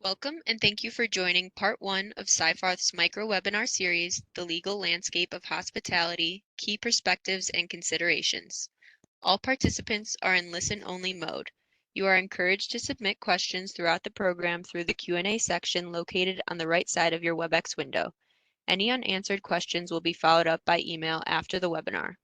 Welcome and thank you for joining part 1 of Seyfarth's micro-webinar series, The Legal Landscape of Hospitality, Key Perspectives and Considerations. All participants are in listen-only mode. You are encouraged to submit questions throughout the program through the Q&A section located on the right side of your WebEx window. Any unanswered questions will be followed up by email after the webinar.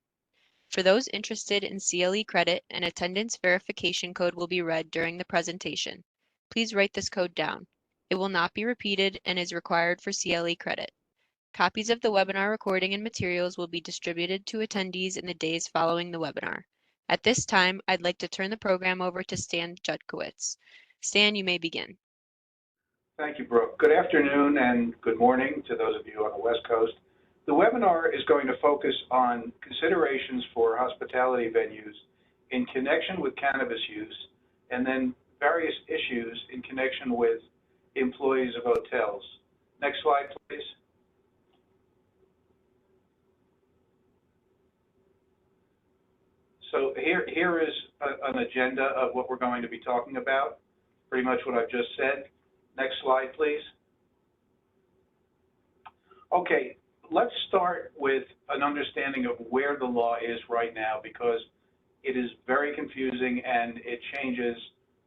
For those interested in CLE Credit, an attendance verification code will be read during the presentation. Please write this code down. It will not be repeated and is required for CLE Credit. Copies of the webinar recording and materials will be distributed to attendees in the days following the webinar. At this time, I'd like to turn the program over to Stan Judkowitz. Stan, you may begin. Thank you, Brooke. Good afternoon and good morning to those of you on the West Coast. The webinar is going to focus on considerations for hospitality venues in connection with cannabis use, and then various issues in connection with employees of hotels. Next slide, please. So here is an agenda of what we're going to be talking about, pretty much what I've just said. Next slide, please. Okay, let's start with an understanding of where the law is right now, because it is very confusing and it changes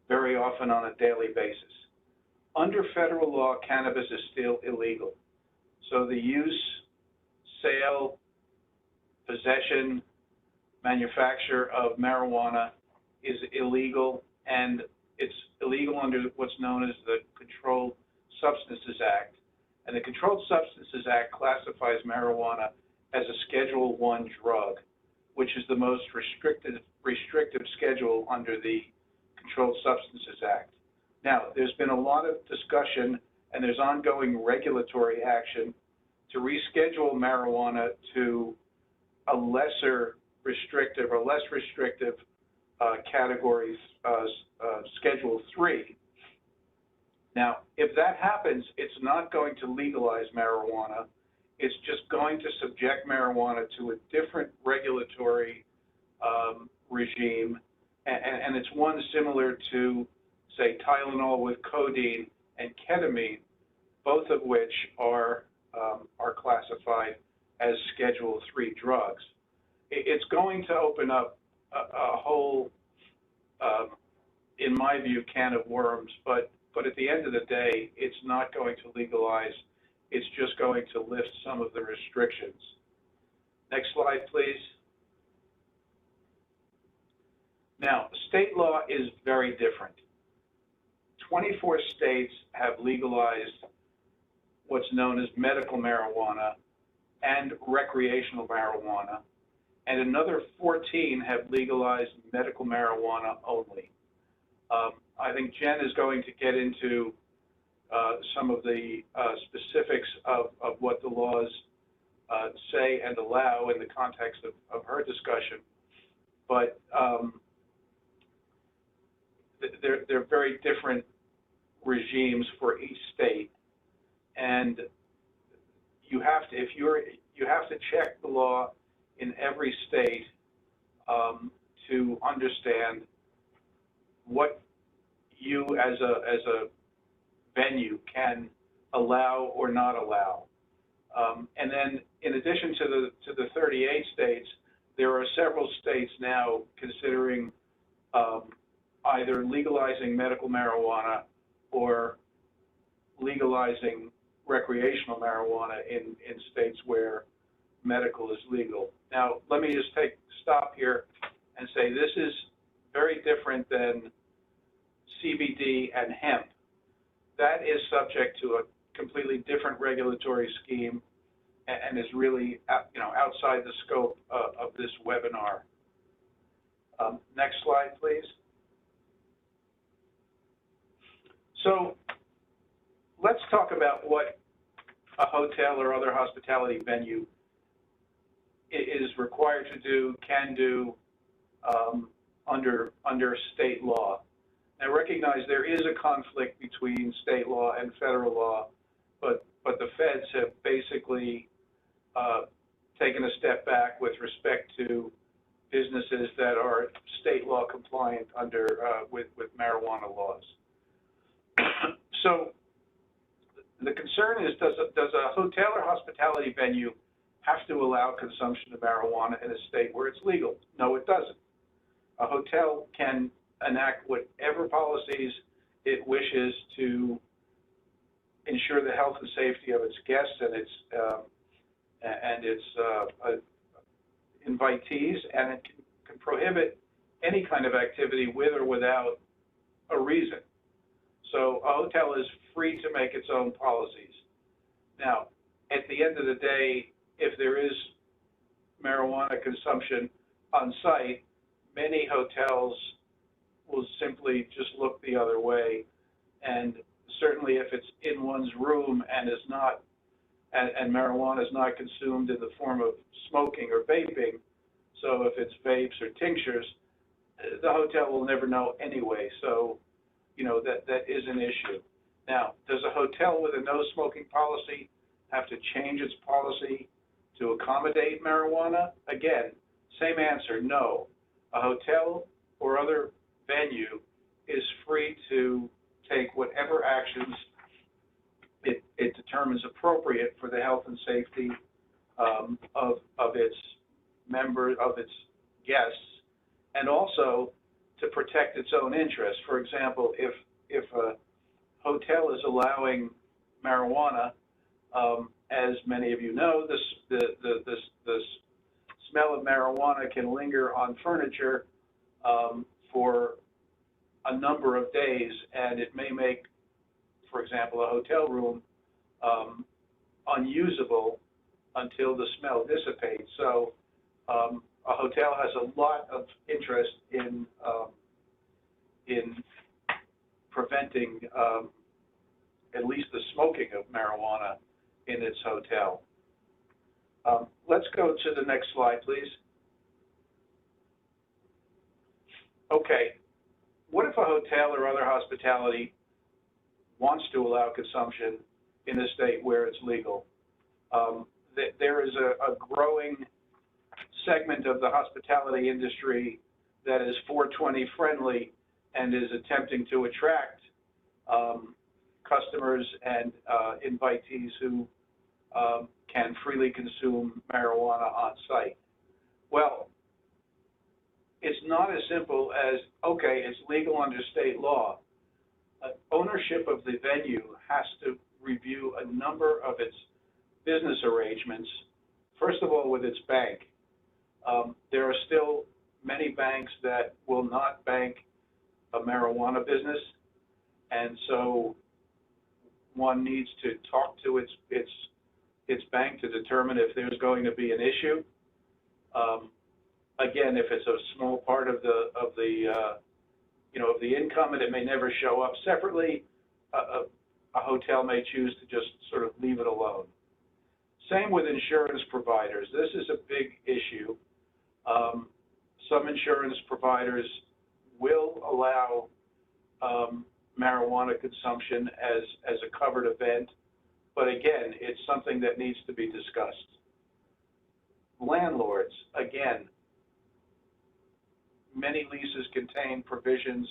very often on a daily basis. Under federal law, cannabis is still illegal. So the use, sale, possession, manufacture of marijuana is illegal, and it's illegal under what's known as the Controlled Substances Act. And the Controlled Substances Act classifies marijuana as a Schedule I drug, which is the most restrictive schedule under the Controlled Substances Act. Now, there's been a lot of discussion and there's ongoing regulatory action to reschedule marijuana to a lesser restrictive or less restrictive category, Schedule III. Now, if that happens, it's not going to legalize marijuana. It's just going to subject marijuana to a different regulatory regime, and it's one similar to, say, Tylenol with codeine and ketamine, both of which are classified as Schedule III drugs. It's going to open up a whole, in my view, can of worms, but at the end of the day, it's not going to legalize. It's just going to lift some of the restrictions. Next slide, please. Now, state law is very different. 24 states have legalized what's known as medical marijuana and recreational marijuana, and another 14 have legalized medical marijuana only. I think Jen is going to get into some of the specifics of what the laws say and allow in the context of her discussion, but they're very different regimes for each state, and you have to check the law in every state to understand what you as a venue can allow or not allow. And then in addition to the 38 states, there are several states now considering either legalizing medical marijuana or legalizing recreational marijuana in states where medical is legal. Now, let me just stop here and say this is very different than CBD and hemp. That is subject to a completely different regulatory scheme and is really, outside the scope of this webinar. Next slide, please. So let's talk about what a hotel or other hospitality venue is required to do, can do under state law. Now, recognize there is a conflict between state law and federal law, but the feds have basically taken a step back with respect to businesses that are state law compliant under with marijuana laws. So concern is, does a hotel or hospitality venue have to allow consumption of marijuana in a state where it's legal? No, it doesn't. A hotel can enact whatever policies it wishes to ensure the health and safety of its guests and its invitees, and it can prohibit any kind of activity with or without a reason. So a hotel is free to make its own policies. Now, at the end of the day, if there is marijuana consumption on site, many hotels will simply just look the other way. And certainly if it's in one's room and is not, and marijuana is not consumed in the form of smoking or vaping, so if it's vapes or tinctures, the hotel will never know anyway. So, you know, that is an issue. Now, does a hotel with a no smoking policy have to change its policy to accommodate marijuana? Again, same answer, no. A hotel or other venue is free to take whatever actions it determines appropriate for the health and safety of its members, of its guests, and also to protect its own interests. For example, if a hotel is allowing marijuana, as many of you know, the smell of marijuana can linger on furniture for a number of days, and it may make, for example, a hotel room unusable until the smell dissipates. So a hotel has a lot of interest in preventing at least the smoking of marijuana in its hotel. Let's go to the next slide, please. Okay, what if a hotel or other hospitality wants to allow consumption in a state where it's legal? There is a growing segment of the hospitality industry that is 420 friendly and is attempting to attract customers and invitees who can freely consume marijuana on site. Well, it's not as simple as, okay, it's legal under state law. Ownership of the venue has to review a number of its business arrangements, first of all with its bank. There are still many banks that will not bank a marijuana business, and so one needs to talk to its bank to determine if there's going to be an issue. Again, if it's a small part of the income and it may never show up separately, a hotel may choose to just sort of leave it alone. Same with insurance providers. This is a big issue. Some insurance providers will allow marijuana consumption as a covered event, but again, it's something that needs to be discussed. Landlords, again, many leases contain provisions,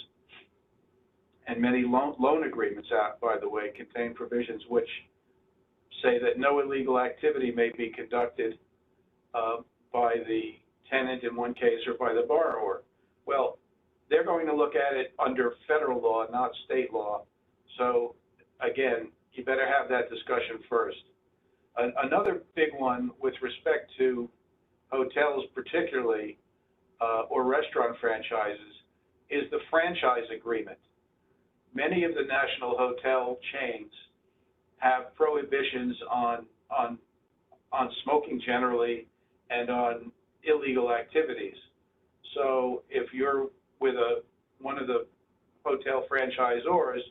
and many loan agreements, by the way, contain provisions which say that no illegal activity may be conducted by the tenant in one case or by the borrower. Well, they're going to look at it under federal law, not state law. So again, you better have that discussion first. Another big one with respect to hotels particularly, or restaurant franchises, is the franchise agreement. Many of the national hotel chains have prohibitions on smoking generally and on illegal activities. So if you're with one of the hotel franchisors,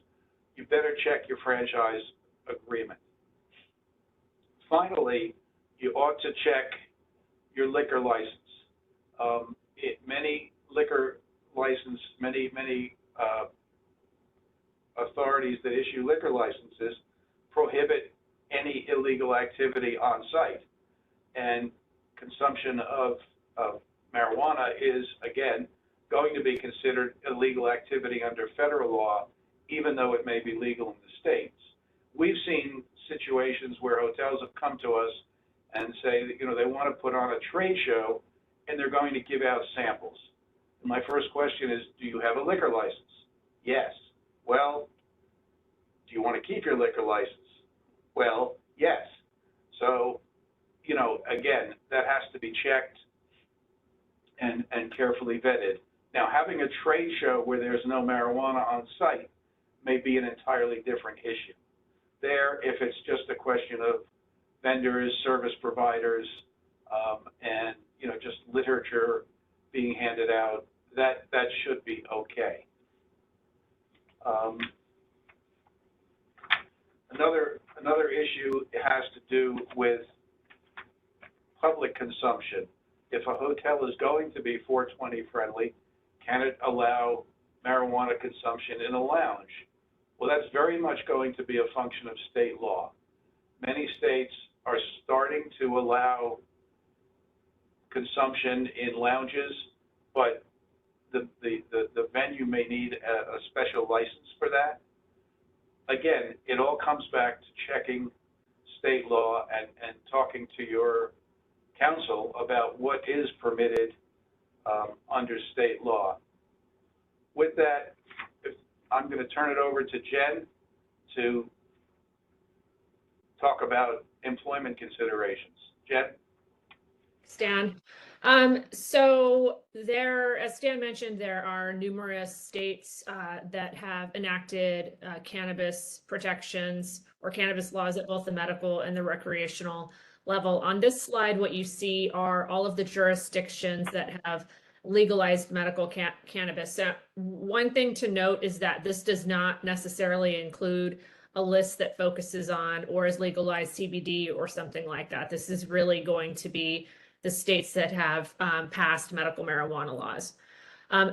you better check your franchise agreement. Finally, you ought to check your liquor license. Many liquor license, many authorities that issue liquor licenses prohibit any illegal activity on site, and consumption of marijuana is, again, going to be considered illegal activity under federal law, even though it may be legal in the states. We've seen situations where hotels have come to us and say that, they want to put on a trade show and they're going to give out samples. And my first question is, do you have a liquor license? Yes. Well, do you want to keep your liquor license? Well, yes. So, again, that has to be checked and carefully vetted. Now, having a trade show where there's no marijuana on site may be an entirely different issue. There, if it's just a question of vendors, service providers, and just literature being handed out, that should be okay. Another issue has to do with public consumption. If a hotel is going to be 420 friendly, can it allow marijuana consumption in a lounge? Well, that's very much going to be a function of state law. Many states are starting to allow consumption in lounges, but the venue may need a special license for that. Again, it all comes back to checking state law and talking to your counsel about what is permitted under state law. With that, I'm going to turn it over to Jen to talk about employment considerations. Jen? Stan. So there, as Stan mentioned, there are numerous states that have enacted cannabis protections or cannabis laws at both the medical and the recreational level. On this slide, what you see are all of the jurisdictions that have legalized medical cannabis. So one thing to note is that this does not necessarily include a list that focuses on or is legalized CBD or something like that. This is really going to be the states that have passed medical marijuana laws.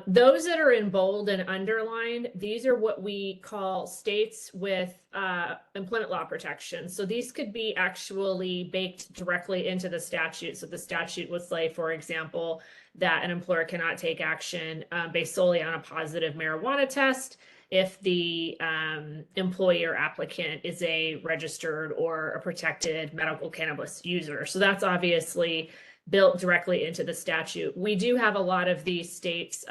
Those that are in bold and underlined, these are what we call states with employment law protection. So these could be actually baked directly into the statute. So the statute would say, for example, that an employer cannot take action based solely on a positive marijuana test if the employee or applicant is a registered or a protected medical cannabis user. So that's obviously built directly into the statute. We do have a lot of these states,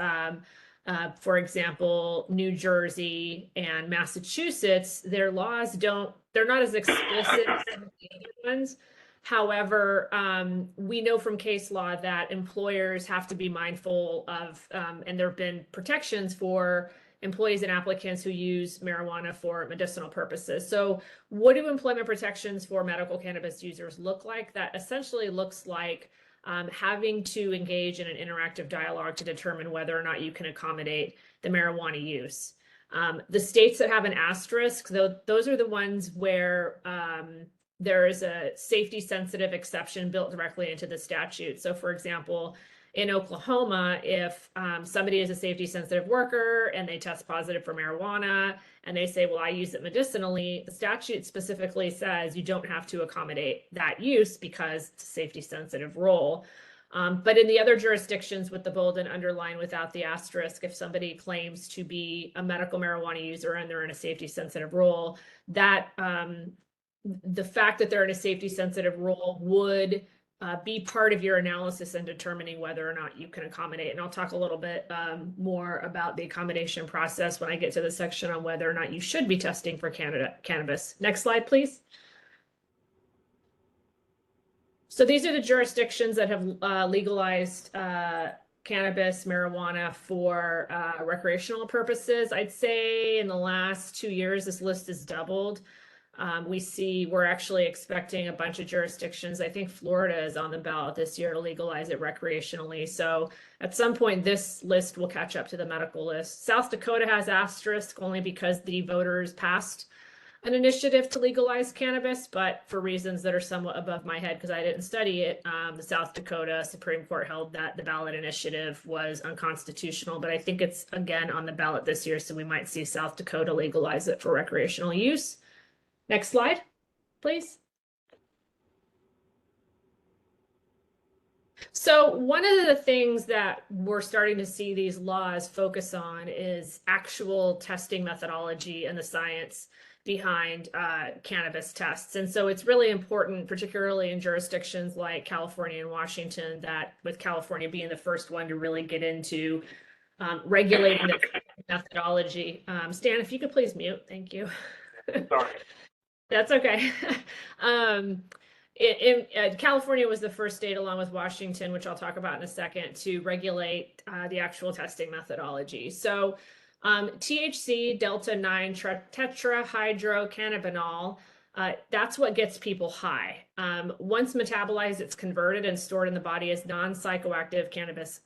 for example, New Jersey and Massachusetts, their laws they're not as explicit as some of the other ones. However, we know from case law that employers have to be mindful of, and there have been protections for employees and applicants who use marijuana for medicinal purposes. So what do employment protections for medical cannabis users look like? That essentially looks like having to engage in an interactive dialogue to determine whether or not you can accommodate the marijuana use. The states that have an asterisk, those are the ones where there is a safety sensitive exception built directly into the statute. So for example, in Oklahoma, if somebody is a safety sensitive worker and they test positive for marijuana and they say, well, I use it medicinally, the statute specifically says you don't have to accommodate that use because it's a safety sensitive role. But in the other jurisdictions with the bold and underline without the asterisk, if somebody claims to be a medical marijuana user and they're in a safety sensitive role, that the fact that they're in a safety sensitive role would be part of your analysis in determining whether or not you can accommodate. And I'll talk a little bit more about the accommodation process when I get to the section on whether or not you should be testing for cannabis. Next slide, please. So these are the jurisdictions that have legalized cannabis, marijuana for recreational purposes. I'd say in the last 2 years, this list has doubled. We're actually expecting a bunch of jurisdictions. I think Florida is on the ballot this year to legalize it recreationally. So at some point, this list will catch up to the medical list. South Dakota has asterisk only because the voters passed an initiative to legalize cannabis, but for reasons that are somewhat above my head because I didn't study it, the South Dakota Supreme Court held that the ballot initiative was unconstitutional, but I think it's again on the ballot this year, so we might see South Dakota legalize it for recreational use. Next slide, please. So one of the things that we're starting to see these laws focus on is actual testing methodology and the science behind cannabis tests. And so it's really important, particularly in jurisdictions like California and Washington, that with California being the first one to really get into regulating the methodology. Stan, if you could please mute, thank you. Sorry. That's okay. California was the first state, along with Washington, which I'll talk about in a second, to regulate the actual testing methodology. So THC, Delta-9 tetrahydrocannabinol, that's what gets people high. Once metabolized, it's converted and stored in the body as non-psychoactive cannabis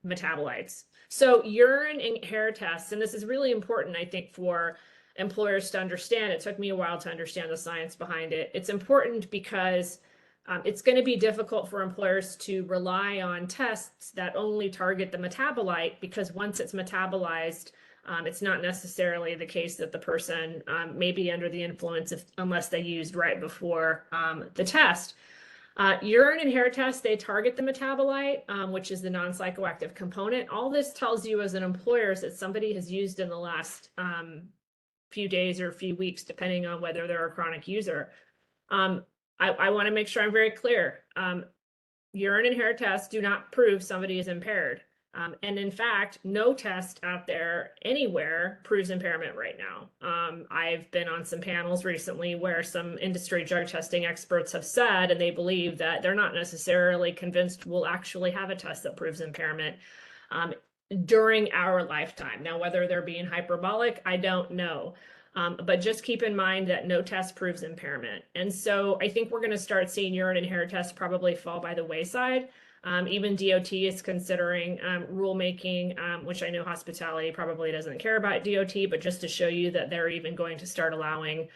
metabolites. So urine and hair tests, and this is really important, I think, for employers to understand. It took me a while to understand the science behind it. It's important because it's going to be difficult for employers to rely on tests that only target the metabolite, because once it's metabolized, it's not necessarily the case that the person may be under the influence unless they used right before the test. Urine and hair tests, they target the metabolite, which is the non-psychoactive component. All this tells you as an employer is that somebody has used in the last few days or a few weeks, depending on whether they're a chronic user. I want to make sure I'm very clear. Urine and hair tests do not prove somebody is impaired. And in fact, no test out there anywhere proves impairment right now. I've been on some panels recently where some industry drug testing experts have said, and they believe that they're not necessarily convinced we'll actually have a test that proves impairment during our lifetime. Now, whether they're being hyperbolic, I don't know. But just keep in mind that no test proves impairment. And so I think we're going to start seeing urine and hair tests probably fall by the wayside. Even DOT is considering rulemaking, which I know hospitality probably doesn't care about DOT, but just to show you that they're even going to start allowing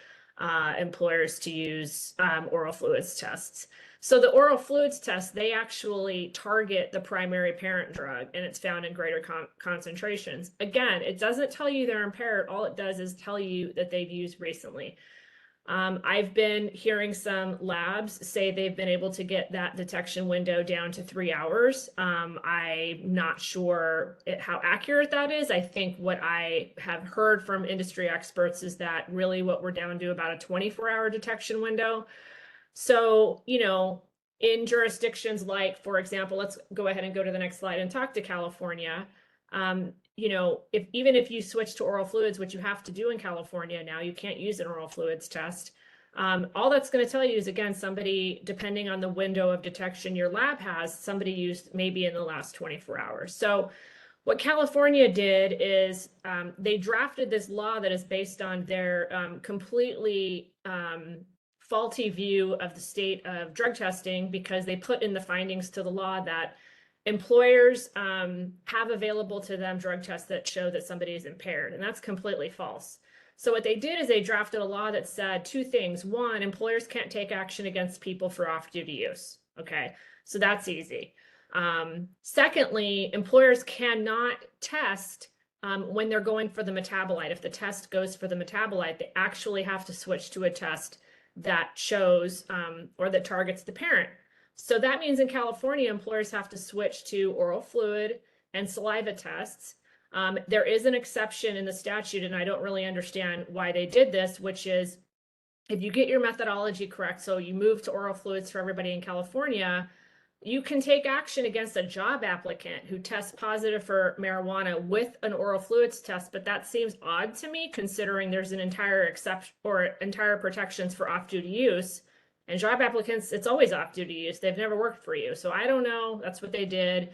employers to use oral fluids tests. So the oral fluids test, they actually target the primary parent drug, and it's found in greater concentrations. Again, it doesn't tell you they're impaired. All it does is tell you that they've used recently. I've been hearing some labs say they've been able to get that detection window down to 3 hours. I'm not sure how accurate that is. I think what I have heard from industry experts is that really what we're down to about a 24-hour detection window. So, you know, in jurisdictions like, for example, let's go ahead and go to the next slide and talk to California. You know, even if you switch to oral fluids, which you have to do in California now, you can't use an oral fluids test. All that's going to tell you is, again, somebody, depending on the window of detection your lab has, somebody used maybe in the last 24 hours. So what California did is they drafted this law that is based on their completely faulty view of the state of drug testing, because they put in the findings to the law that employers have available to them drug tests that show that somebody is impaired, and that's completely false. So what they did is they drafted a law that said two things. One, employers can't take action against people for off-duty use. Okay, so that's easy. Secondly, employers cannot test when they're going for the metabolite. If the test goes for the metabolite, they actually have to switch to a test that shows or that targets the parent. So that means in California, employers have to switch to oral fluid and saliva tests. There is an exception in the statute, and I don't really understand why they did this, which is if you get your methodology correct, so you move to oral fluids for everybody in California, you can take action against a job applicant who tests positive for marijuana with an oral fluids test, but that seems odd to me, considering there's an entire exception or entire protections for off-duty use. And job applicants, it's always off-duty use. They've never worked for you. So I don't know. That's what they did.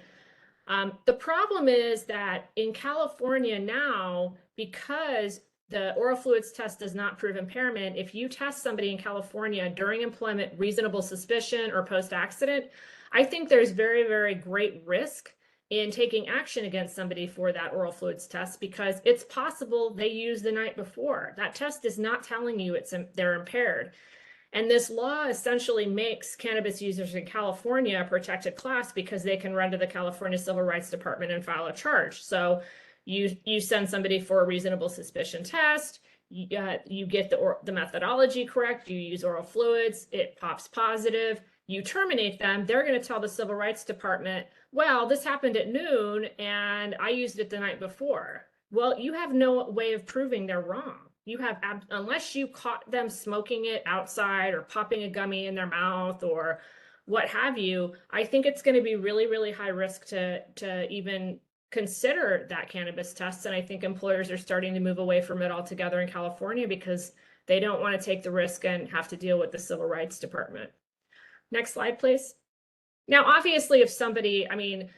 The problem is that in California now, because the oral fluids test does not prove impairment, if you test somebody in California during employment, reasonable suspicion, or post-accident, I think there's very, very great risk in taking action against somebody for that oral fluids test, because it's possible they used the night before. That test is not telling you they're impaired. And this law essentially makes cannabis users in California a protected class because they can run to the California Civil Rights Department and file a charge. So you send somebody for a reasonable suspicion test, you get the methodology correct, you use oral fluids, it pops positive, you terminate them, they're going to tell the Civil Rights Department, well, this happened at noon and I used it the night before. Well, you have no way of proving they're wrong. You have, unless you caught them smoking it outside or popping a gummy in their mouth or what have you, I think it's going to be really, really high risk to even consider that cannabis test. And I think employers are starting to move away from it altogether in California because they don't want to take the risk and have to deal with the Civil Rights Department. Next slide, please. Now, obviously, if somebody, I mean,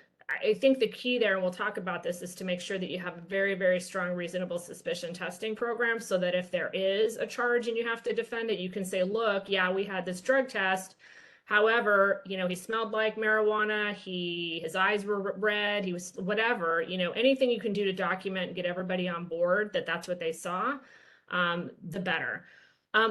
I think the key there, and we'll talk about this, is to make sure that you have a very, very strong reasonable suspicion testing program so that if there is a charge and you have to defend it, you can say, look, yeah, we had this drug test. However, you know, he smelled like marijuana, his eyes were red, he was whatever, you know, anything you can do to document and get everybody on board that that's what they saw, the better.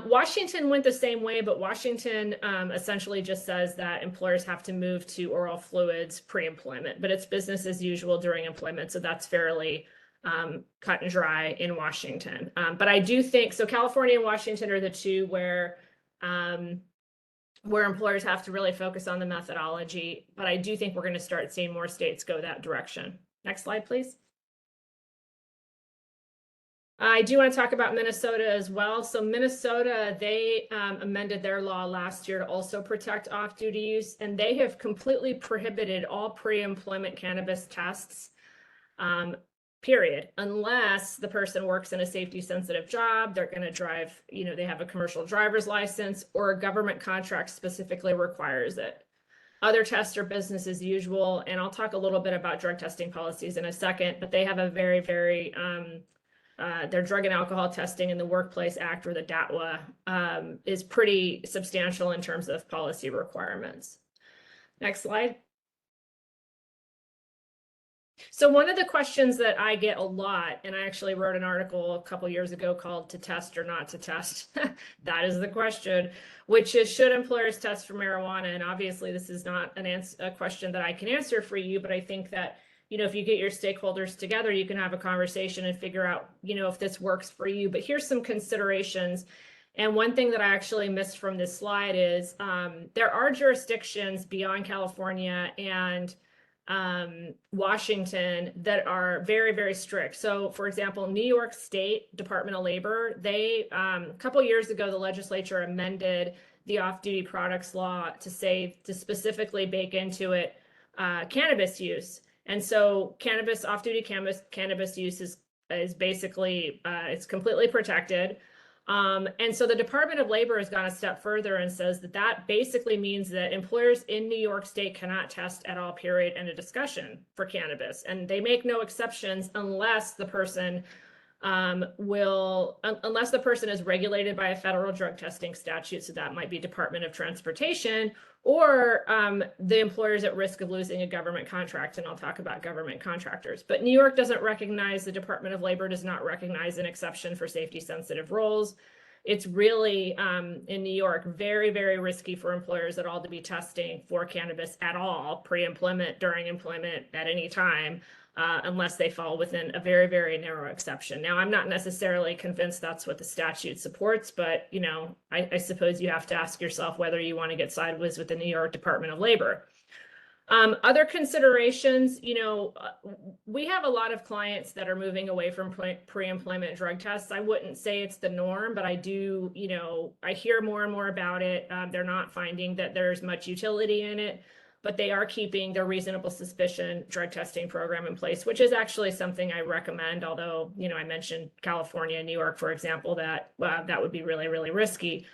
Washington went the same way, but Washington essentially just says that employers have to move to oral fluids pre-employment, but it's business as usual during employment. So that's fairly cut and dry in Washington. But I do think, so California and Washington are the two where employers have to really focus on the methodology, but I do think we're going to start seeing more states go that direction. Next slide, please. I do want to talk about Minnesota as well. So Minnesota, they amended their law last year to also protect off-duty use, and they have completely prohibited all pre-employment cannabis tests, period, unless the person works in a safety-sensitive job, they're going to drive, you know, they have a commercial driver's license, or a government contract specifically requires it. Other tests are business as usual, and I'll talk a little bit about drug testing policies in a second, but they have a very, very their Drug and Alcohol Testing in the Workplace Act, or the DATWA, is pretty substantial in terms of policy requirements. Next slide. So one of the questions that I get a lot, and I actually wrote an article a couple years ago called "To Test or Not to Test." That is the question, which is, should employers test for marijuana? And obviously this is not a question that I can answer for you, but I think that, you know, if you get your stakeholders together, you can have a conversation and figure out, you know, if this works for you. But here's some considerations. And one thing that I actually missed from this slide is there are jurisdictions beyond California and Washington that are very, very strict. So for example, New York State Department of Labor, they, a couple of years ago, the legislature amended the off-duty products law to specifically bake into it cannabis use. And so cannabis, off-duty cannabis use is basically, it's completely protected. And so the Department of Labor has gone a step further and says that that basically means that employers in New York State cannot test at all, period, and a discussion for cannabis. And they make no exceptions unless the person unless the person is regulated by a federal drug testing statute, so that might be Department of Transportation, or the employer is at risk of losing a government contract, and I'll talk about government contractors. But New York doesn't recognize, the Department of Labor does not recognize an exception for safety-sensitive roles. It's really, in New York, very, very risky for employers at all to be testing for cannabis at all, pre-employment, during employment, at any time, unless they fall within a very, very narrow exception. Now, I'm not necessarily convinced that's what the statute supports, but, you know, I suppose you have to ask yourself whether you want to get sideways with the New York Department of Labor. Other considerations, you know, we have a lot of clients that are moving away from pre-employment drug tests. I wouldn't say it's the norm, but I do, you know, I hear more and more about it. They're not finding that there's much utility in it, but they are keeping their reasonable suspicion drug testing program in place, which is actually something I recommend. Although, you know, I mentioned California and New York, for example, that would be really, really risky.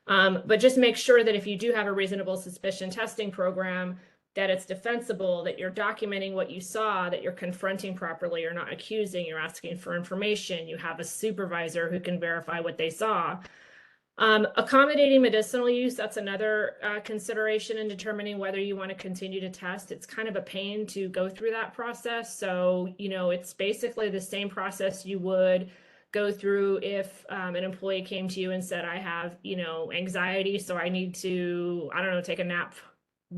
But just make sure that if you do have a reasonable suspicion testing program, that it's defensible, that you're documenting what you saw, that you're confronting properly, you're not accusing, you're asking for information, you have a supervisor who can verify what they saw. Accommodating medicinal use, that's another consideration in determining whether you want to continue to test. It's kind of a pain to go through that process. So, you know, it's basically the same process you would go through if an employee came to you and said, I have, you know, anxiety, so I need to, I don't know, take a nap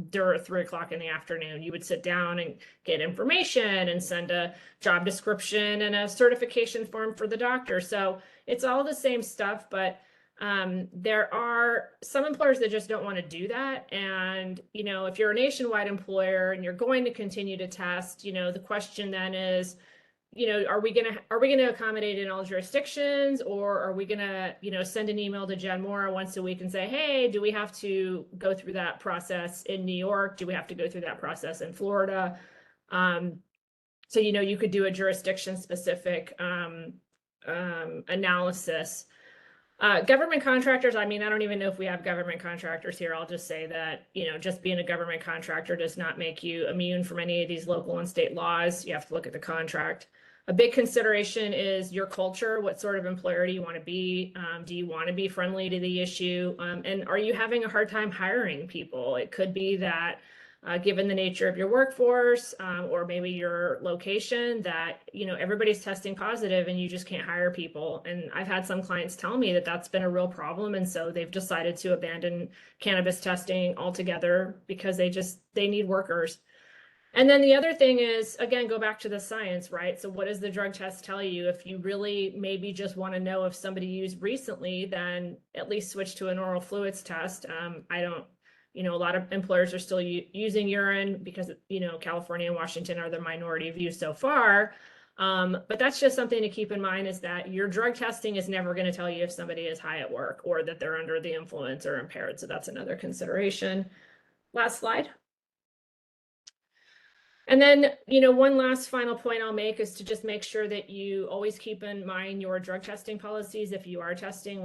during 3 o'clock in the afternoon. You would sit down and get information and send a job description and a certification form for the doctor. So it's all the same stuff, but There are some employers that just don't want to do that. And, you know, if you're a nationwide employer and you're going to continue to test, you know, the question then is, you know, are we gonna accommodate in all jurisdictions, or are we gonna, you know, send an email to Jen Moore once a week and say, hey, do we have to go through that process in New York? Do we have to go through that process in Florida? So, you know, you could do a jurisdiction specific analysis. Government contractors, I mean, I don't even know if we have government contractors here. I'll just say that, you know, just being a government contractor does not make you immune from any of these local and state laws. You have to look at the contract. A big consideration is your culture. What sort of employer do you want to be? Do you want to be friendly to the issue? And are you having a hard time hiring people? It could be that given the nature of your workforce, or maybe your location, that, you know, everybody's testing positive and you just can't hire people. And I've had some clients tell me that that's been a real problem. And so they've decided to abandon cannabis testing altogether because they need workers. And then the other thing is, again, go back to the science, right? So what does the drug test tell you? If you really maybe just want to know if somebody used recently, then at least switch to an oral fluids test. You know, a lot of employers are still using urine because, you know, California and Washington are the minority view so far. But that's just something to keep in mind, is that your drug testing is never going to tell you if somebody is high at work or that they're under the influence or impaired. So that's another consideration. Last slide. And then, you know, one last final point I'll make is to just make sure that you always keep in mind your drug testing policies. If you are testing,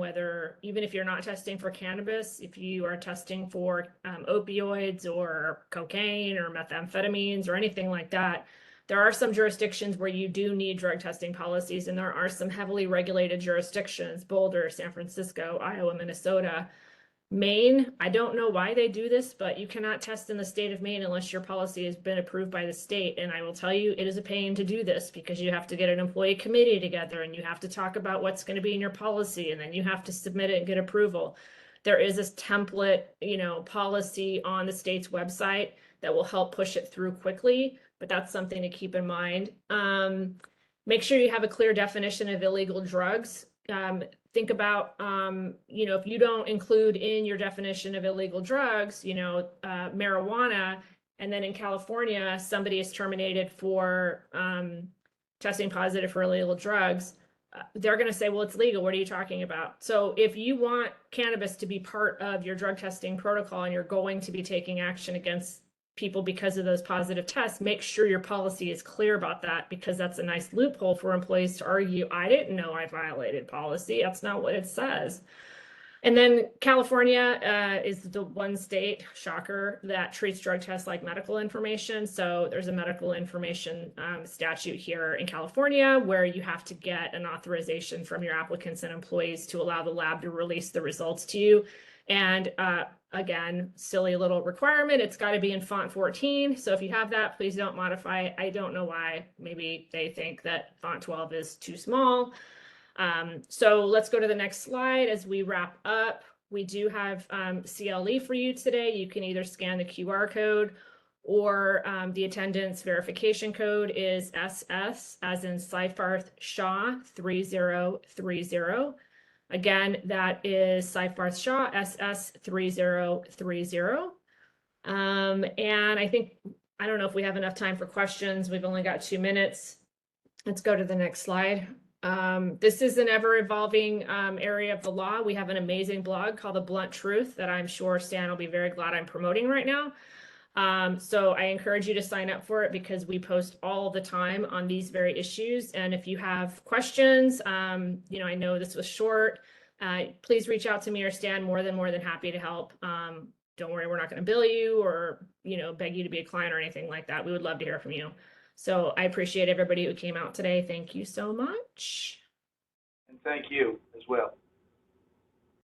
even if you're not testing for cannabis, if you are testing for opioids or cocaine or methamphetamines or anything like that, there are some jurisdictions where you do need drug testing policies, and there are some heavily regulated jurisdictions: Boulder, San Francisco, Iowa, Minnesota. Maine, I don't know why they do this, but you cannot test in the state of Maine unless your policy has been approved by the state. And I will tell you, it is a pain to do this because you have to get an employee committee together and you have to talk about what's going to be in your policy, and then you have to submit it and get approval. There is this template, you know, policy on the state's website that will help push it through quickly, but that's something to keep in mind. Make sure you have a clear definition of illegal drugs. Think about, you know, if you don't include in your definition of illegal drugs, you know, marijuana, and then in California, somebody is terminated for testing positive for illegal drugs, they're going to say, well, it's legal. What are you talking about? So if you want cannabis to be part of your drug testing protocol and you're going to be taking action against people because of those positive tests, make sure your policy is clear about that, because that's a nice loophole for employees to argue, I didn't know I violated policy. That's not what it says. And then California is the one state, shocker, that treats drug tests like medical information. So there's a medical information statute here in California where you have to get an authorization from your applicants and employees to allow the lab to release the results to you. And again, silly little requirement, it's got to be in font 14. So if you have that, please don't modify. I don't know why. Maybe they think that font 12 is too small. So let's go to the next slide as we wrap up. We do have CLE for you today. You can either scan the QR code, or the attendance verification code is SS, as in Seyfarth Shaw 3030. Again, that is Seyfarth Shaw SS 3030. And I don't know if we have enough time for questions. We've only got 2 minutes. Let's go to the next slide. This is an ever-evolving area of the law. We have an amazing blog called The Blunt Truth that I'm sure Stan will be very glad I'm promoting right now. So I encourage you to sign up for it because we post all the time on these very issues. And if you have questions, you know, I know this was short, please reach out to me or Stan. More than happy to help. Don't worry, we're not going to bill you or, you know, beg you to be a client or anything like that. We would love to hear from you. So I appreciate everybody who came out today. Thank you so much. And thank you as well.